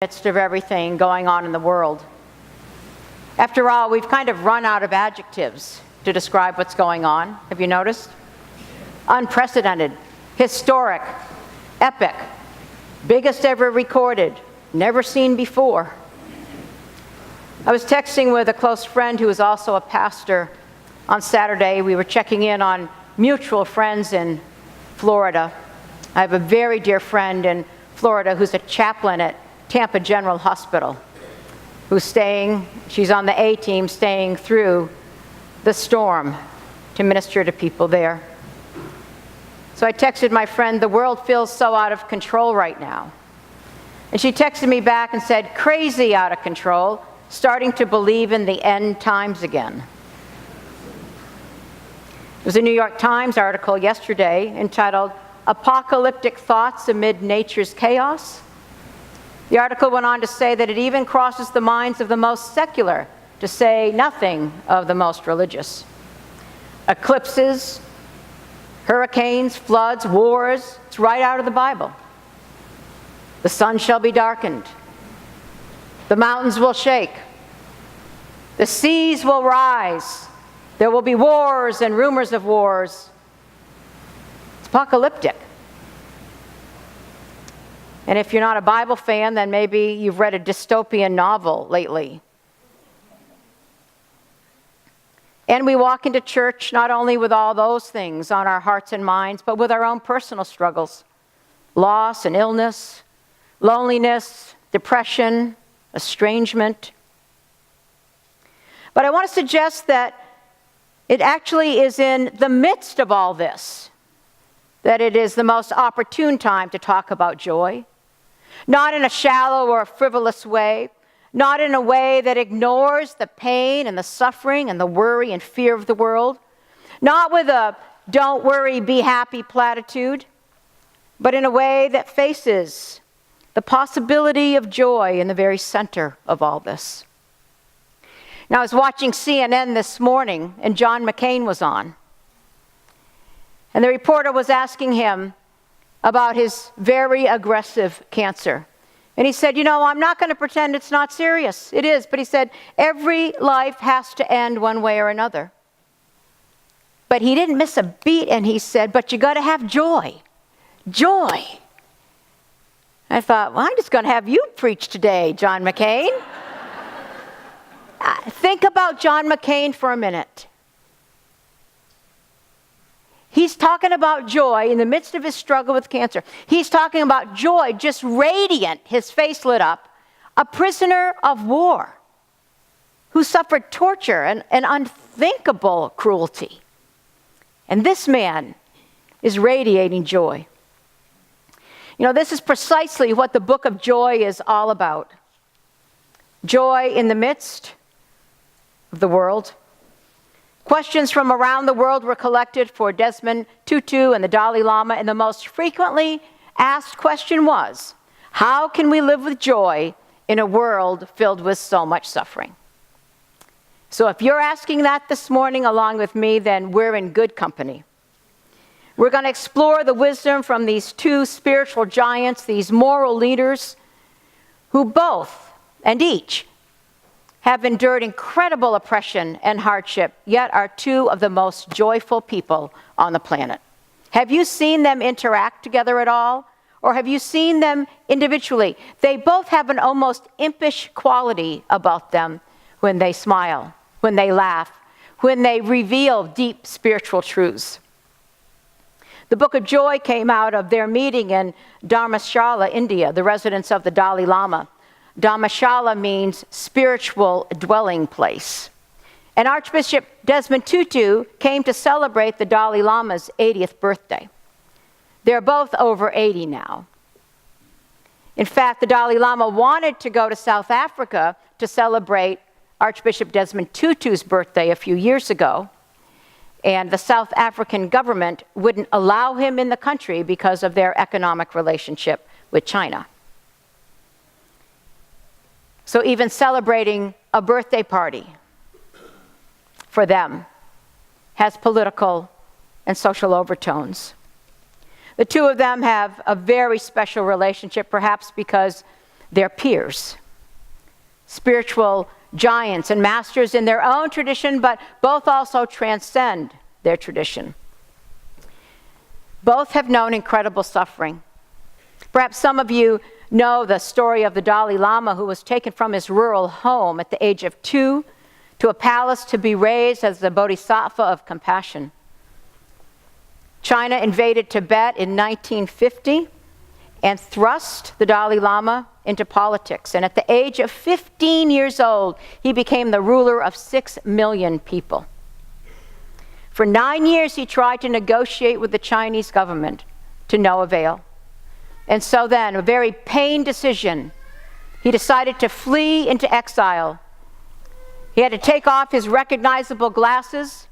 Midst of everything going on in the world. After all, we've kind of run out of adjectives to describe what's going on. Have you noticed? Unprecedented, historic, epic, biggest ever recorded, never seen before. I was texting with a close friend who is also a pastor on Saturday. We were checking in on mutual friends in Florida. I have a very dear friend in Florida who's a chaplain at Tampa General Hospital, she's on the A team staying through the storm to minister to people there. So I texted my friend, the world feels so out of control right now. And she texted me back and said, crazy out of control, starting to believe in the end times again. There was a New York Times article yesterday entitled, Apocalyptic Thoughts Amid Nature's Chaos. The article went on to say that it even crosses the minds of the most secular, to say nothing of the most religious. Eclipses, hurricanes, floods, wars, it's right out of the Bible. The sun shall be darkened. The mountains will shake. The seas will rise. There will be wars and rumors of wars. It's apocalyptic. And if you're not a Bible fan, then maybe you've read a dystopian novel lately. And we walk into church not only with all those things on our hearts and minds, but with our own personal struggles. Loss and illness, loneliness, depression, estrangement. But I want to suggest that it actually is in the midst of all this that it is the most opportune time to talk about joy. Not in a shallow or frivolous way, not in a way that ignores the pain and the suffering and the worry and fear of the world, not with a don't worry, be happy platitude, but in a way that faces the possibility of joy in the very center of all this. Now, I was watching CNN this morning, and John McCain was on. And the reporter was asking him about his very aggressive cancer. And he said, I'm not going to pretend it's not serious. It is. But he said, every life has to end one way or another. But he didn't miss a beat, and he said, but you got to have joy. Joy. I thought, well, I'm just going to have you preach today, John McCain. Think about John McCain for a minute. He's talking about joy in the midst of his struggle with cancer. He's talking about joy, just radiant, his face lit up, a prisoner of war who suffered torture and unthinkable cruelty. And this man is radiating joy. This is precisely what the book of joy is all about. Joy in the midst of the world. Questions from around the world were collected for Desmond, Tutu, and the Dalai Lama, and the most frequently asked question was, how can we live with joy in a world filled with so much suffering? So if you're asking that this morning along with me, then we're in good company. We're going to explore the wisdom from these two spiritual giants, these moral leaders, who both and each have endured incredible oppression and hardship, yet are two of the most joyful people on the planet. Have you seen them interact together at all? Or have you seen them individually? They both have an almost impish quality about them when they smile, when they laugh, when they reveal deep spiritual truths. The Book of Joy came out of their meeting in Dharamshala, India, the residence of the Dalai Lama. Dharamshala means spiritual dwelling place. And Archbishop Desmond Tutu came to celebrate the Dalai Lama's 80th birthday. They're both over 80 now. In fact, the Dalai Lama wanted to go to South Africa to celebrate Archbishop Desmond Tutu's birthday a few years ago. And the South African government wouldn't allow him in the country because of their economic relationship with China. So even celebrating a birthday party for them has political and social overtones. The two of them have a very special relationship, perhaps because their peers, spiritual giants and masters in their own tradition, but both also transcend their tradition. Both have known incredible suffering. Perhaps some of you know the story of the Dalai Lama, who was taken from his rural home at the age of 2 to a palace to be raised as the bodhisattva of compassion. China invaded Tibet in 1950 and thrust the Dalai Lama into politics. And at the age of 15 years old, he became the ruler of 6 million people. For 9 years, he tried to negotiate with the Chinese government to no avail. And so then, a very pained decision, he decided to flee into exile. He had to take off his recognizable glasses.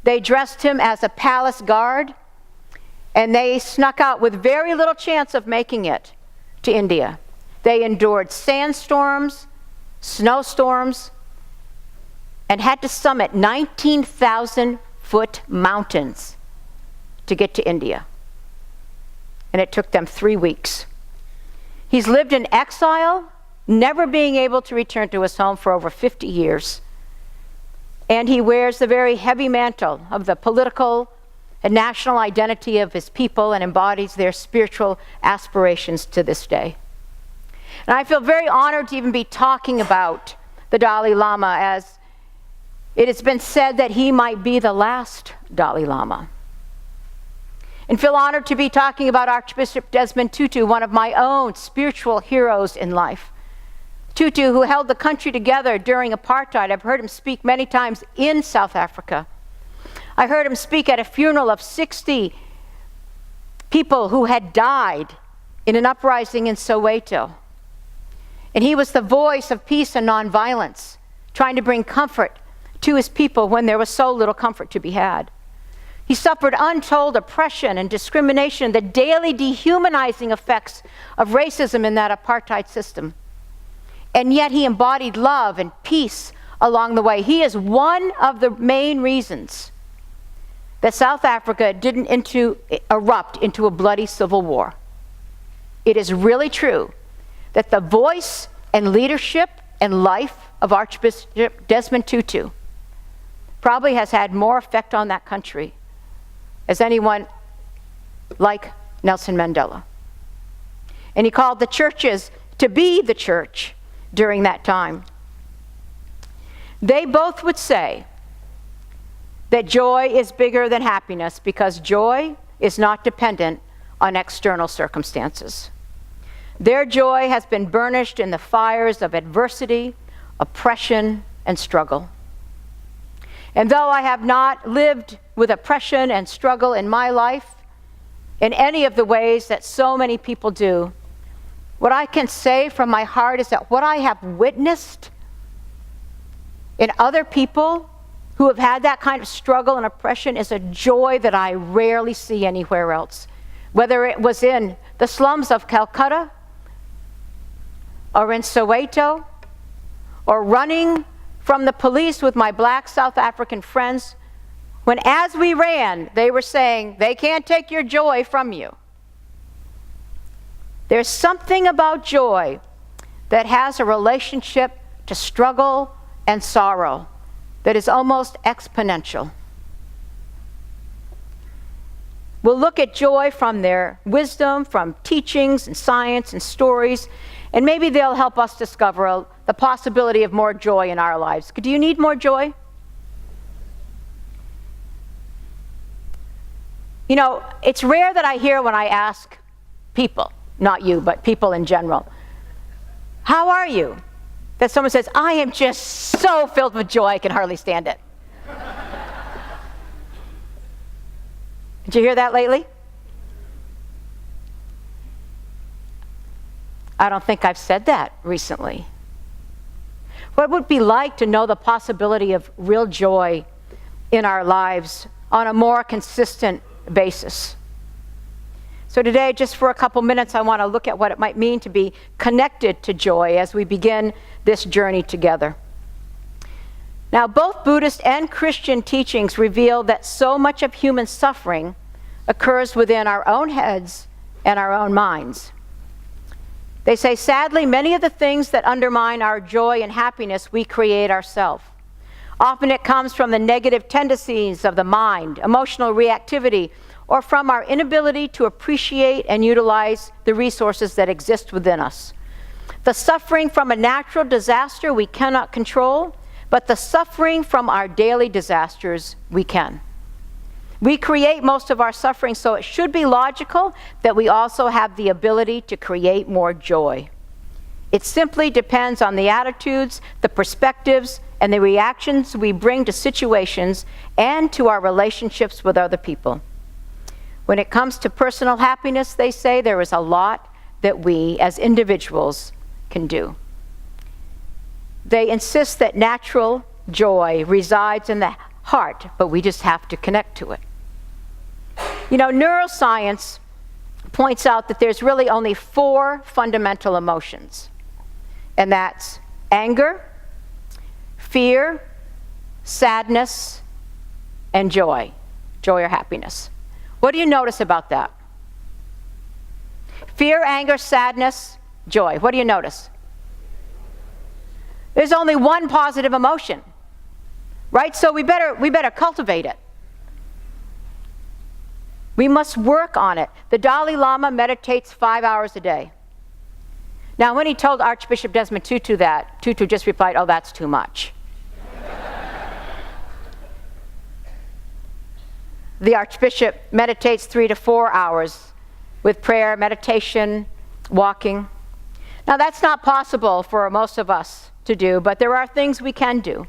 They dressed him as a palace guard, and they snuck out with very little chance of making it to India. They endured sandstorms, snowstorms, and had to summit 19,000-foot mountains to get to India. And it took them 3 weeks. He's lived in exile, never being able to return to his home for over 50 years. And he wears the very heavy mantle of the political and national identity of his people and embodies their spiritual aspirations to this day. And I feel very honored to even be talking about the Dalai Lama, as it has been said that he might be the last Dalai Lama. And feel honored to be talking about Archbishop Desmond Tutu, one of my own spiritual heroes in life. Tutu, who held the country together during apartheid. I've heard him speak many times in South Africa. I heard him speak at a funeral of 60 people who had died in an uprising in Soweto. And he was the voice of peace and nonviolence, trying to bring comfort to his people when there was so little comfort to be had. He suffered untold oppression and discrimination, the daily dehumanizing effects of racism in that apartheid system. And yet he embodied love and peace along the way. He is one of the main reasons that South Africa didn't erupt into a bloody civil war. It is really true that the voice and leadership and life of Archbishop Desmond Tutu probably has had more effect on that country as anyone like Nelson Mandela. And he called the churches to be the church during that time. They both would say that joy is bigger than happiness because joy is not dependent on external circumstances. Their joy has been burnished in the fires of adversity, oppression, and struggle. And though I have not lived with oppression and struggle in my life in any of the ways that so many people do, what I can say from my heart is that what I have witnessed in other people who have had that kind of struggle and oppression is a joy that I rarely see anywhere else. Whether it was in the slums of Calcutta, or in Soweto, or running from the police with my black South African friends, when as we ran, they were saying, they can't take your joy from you. There's something about joy that has a relationship to struggle and sorrow that is almost exponential. We'll look at joy from their wisdom, from teachings and science and stories, and maybe they'll help us discover the possibility of more joy in our lives. Do you need more joy? You know, it's rare that I hear when I ask people, not you, but people in general, how are you? That someone says, I am just so filled with joy I can hardly stand it. Did you hear that lately? I don't think I've said that recently. What would it be like to know the possibility of real joy in our lives on a more consistent basis? So today, just for a couple minutes, I want to look at what it might mean to be connected to joy as we begin this journey together. Now, both Buddhist and Christian teachings reveal that so much of human suffering occurs within our own heads and our own minds. They say, sadly, many of the things that undermine our joy and happiness we create ourselves. Often it comes from the negative tendencies of the mind, emotional reactivity, or from our inability to appreciate and utilize the resources that exist within us. The suffering from a natural disaster we cannot control, but the suffering from our daily disasters we can. We create most of our suffering, so it should be logical that we also have the ability to create more joy. It simply depends on the attitudes, the perspectives, and the reactions we bring to situations and to our relationships with other people. When it comes to personal happiness, they say there is a lot that we as individuals can do. They insist that natural joy resides in the heart, but we just have to connect to it. You know, neuroscience points out that there's really only 4 fundamental emotions, and that's anger, fear, sadness, and joy or happiness. What do you notice about that? Fear, anger, sadness, joy. What do you notice? There's only one positive emotion, right? So we better cultivate it. We must work on it. The Dalai Lama meditates 5 hours a day. Now, when he told Archbishop Desmond Tutu that, Tutu just replied, "Oh, that's too much." The Archbishop meditates 3 to 4 hours with prayer, meditation, walking. Now, that's not possible for most of us to do, but there are things we can do.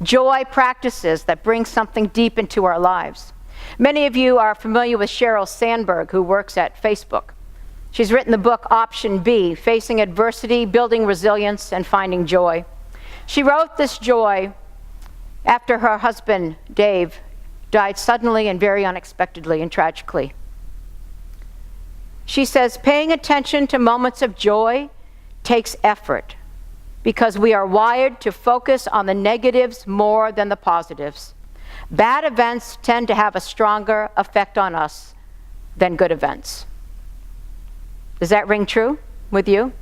Joy practices that bring something deep into our lives. Many of you are familiar with Sheryl Sandberg, who works at Facebook. She's written the book Option B, Facing Adversity, Building Resilience, and Finding Joy. She wrote this joy after her husband, Dave, died suddenly and very unexpectedly and tragically. She says, paying attention to moments of joy takes effort because we are wired to focus on the negatives more than the positives. Bad events tend to have a stronger effect on us than good events. Does that ring true with you?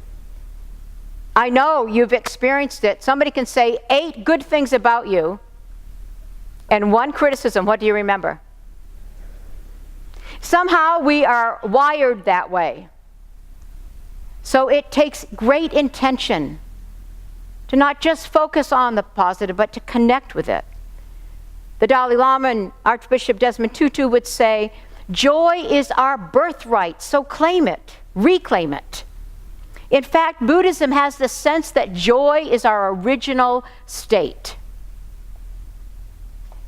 I know you've experienced it. Somebody can say 8 good things about you and 1 criticism. What do you remember? Somehow we are wired that way. So it takes great intention to not just focus on the positive, but to connect with it. The Dalai Lama and Archbishop Desmond Tutu would say, joy is our birthright, so claim it, reclaim it. In fact, Buddhism has the sense that joy is our original state.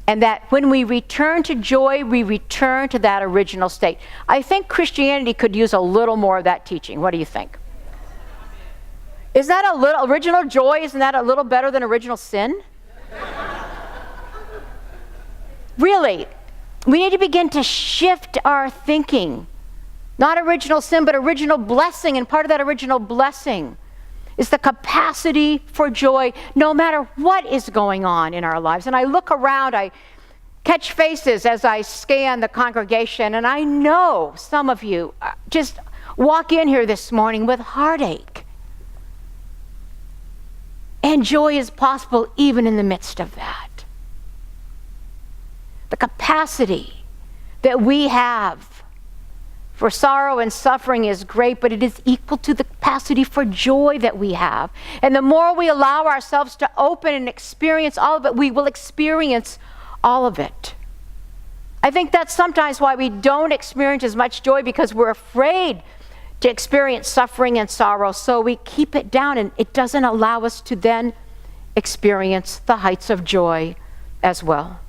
And that when we return to joy, we return to that original state. I think Christianity could use a little more of that teaching. What do you think? Is that a little original joy? Isn't that a little better than original sin? Really, we need to begin to shift our thinking. Not original sin, but original blessing. And part of that original blessing is the capacity for joy no matter what is going on in our lives. And I look around, I catch faces as I scan the congregation, and I know some of you just walk in here this morning with heartache. And joy is possible even in the midst of that. The capacity that we have for sorrow and suffering is great, but it is equal to the capacity for joy that we have. And the more we allow ourselves to open and experience all of it, we will experience all of it. I think that's sometimes why we don't experience as much joy, because we're afraid to experience suffering and sorrow, so we keep it down, and it doesn't allow us to then experience the heights of joy as well.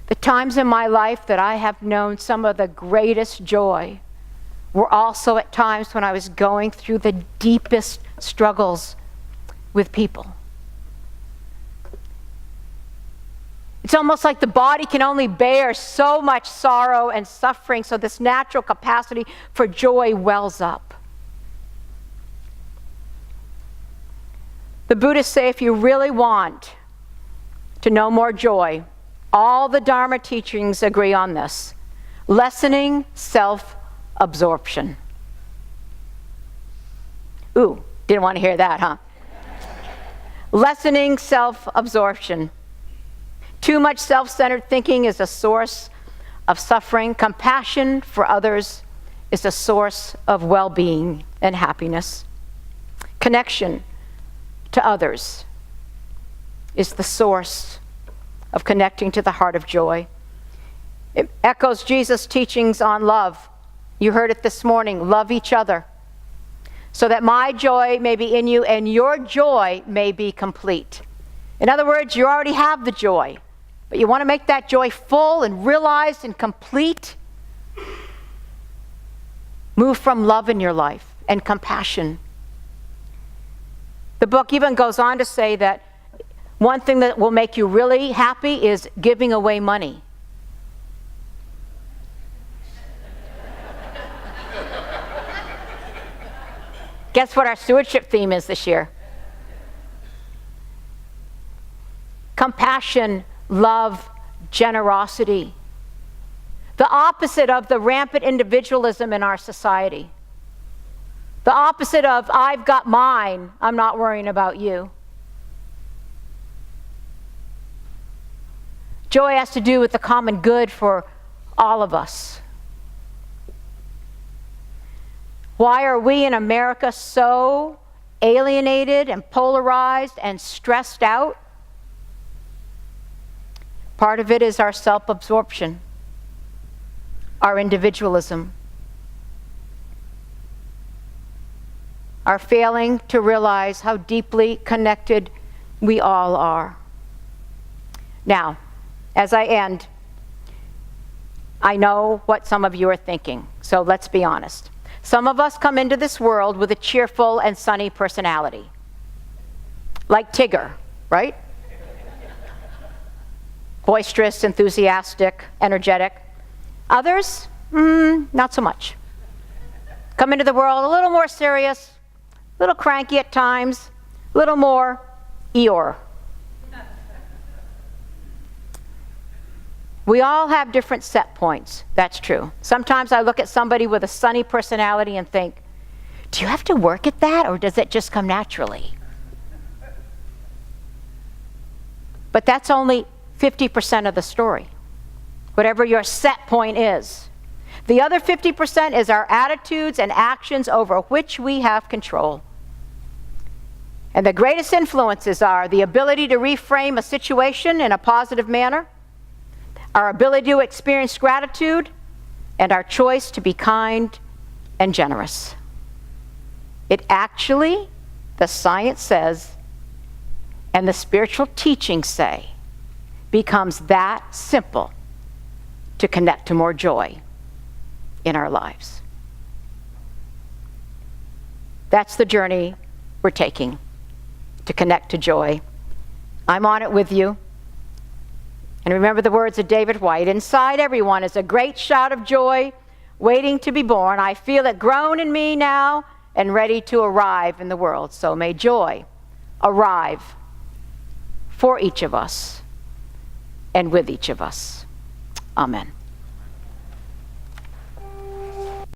The times in my life that I have known some of the greatest joy were also at times when I was going through the deepest struggles with people. It's almost like the body can only bear so much sorrow and suffering, so this natural capacity for joy wells up. The Buddhists say if you really want to know more joy, all the Dharma teachings agree on this: lessening self-absorption. Ooh, didn't want to hear that, huh? Lessening self-absorption. Too much self-centered thinking is a source of suffering. Compassion for others is a source of well-being and happiness. Connection to others is the source of connecting to the heart of joy. It echoes Jesus' teachings on love. You heard it this morning. Love each other, so that my joy may be in you and your joy may be complete. In other words, you already have the joy, but you want to make that joy full and realized and complete. Move from love in your life and compassion. The book even goes on to say that one thing that will make you really happy is giving away money. Guess what our stewardship theme is this year? Compassion, love, generosity. The opposite of the rampant individualism in our society. The opposite of, I've got mine, I'm not worrying about you. Joy has to do with the common good for all of us. Why are we in America so alienated and polarized and stressed out? Part of it is our self-absorption, our individualism, our failing to realize how deeply connected we all are. Now, as I end, I know what some of you are thinking, so let's be honest. Some of us come into this world with a cheerful and sunny personality. Like Tigger, right? Boisterous, enthusiastic, energetic. Others, not so much. Come into the world a little more serious, a little cranky at times, a little more Eeyore. We all have different set points. That's true. Sometimes I look at somebody with a sunny personality and think, do you have to work at that, or does it just come naturally? But that's only 50% of the story, whatever your set point is. The other 50% is our attitudes and actions over which we have control. And the greatest influences are the ability to reframe a situation in a positive manner, our ability to experience gratitude, and our choice to be kind and generous. It actually, the science says, and the spiritual teachings say, becomes that simple to connect to more joy in our lives. That's the journey we're taking, to connect to joy. I'm on it with you. And remember the words of David White, inside everyone is a great shout of joy waiting to be born. I feel it grown in me now and ready to arrive in the world. So may joy arrive for each of us and with each of us. Amen.